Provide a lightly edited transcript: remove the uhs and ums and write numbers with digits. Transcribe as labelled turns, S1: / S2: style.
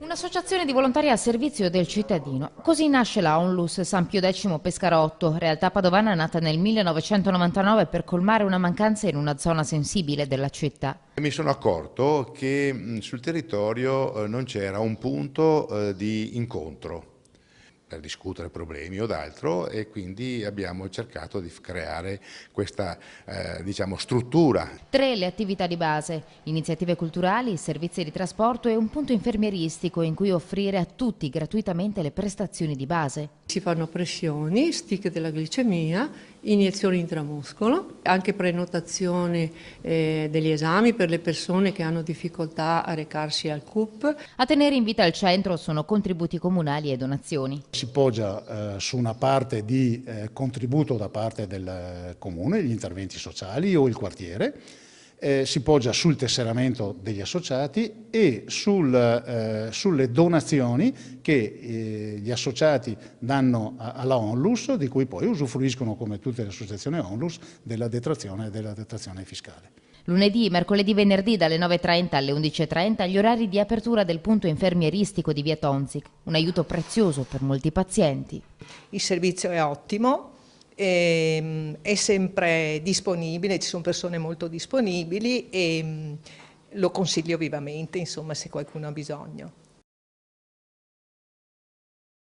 S1: Un'associazione di volontari al servizio del cittadino. Così nasce la Onlus San Pio X Pescarotto, realtà padovana nata nel 1999 per colmare una mancanza in una zona sensibile della città.
S2: Mi sono accorto che sul territorio non c'era un punto di incontro per discutere problemi o d'altro, e quindi abbiamo cercato di creare questa diciamo, struttura.
S1: 3 le attività di base: iniziative culturali, servizi di trasporto e un punto infermieristico in cui offrire a tutti gratuitamente le prestazioni di base.
S3: Si fanno pressioni, stick della glicemia, iniezioni intramuscolo, anche prenotazione degli esami per le persone che hanno difficoltà a recarsi al CUP.
S1: A tenere in vita il centro sono contributi comunali e donazioni.
S4: Si poggia su una parte di contributo da parte del comune, gli interventi sociali o il quartiere, si poggia sul tesseramento degli associati e sulle donazioni che gli associati danno alla Onlus, di cui poi usufruiscono, come tutte le associazioni Onlus, della detrazione fiscale.
S1: Lunedì, mercoledì, venerdì dalle 9:30 alle 11:30 gli orari di apertura del punto infermieristico di via Tonzic, un aiuto prezioso per molti pazienti.
S5: Il servizio è ottimo, è sempre disponibile, ci sono persone molto disponibili e lo consiglio vivamente, insomma, se qualcuno ha bisogno.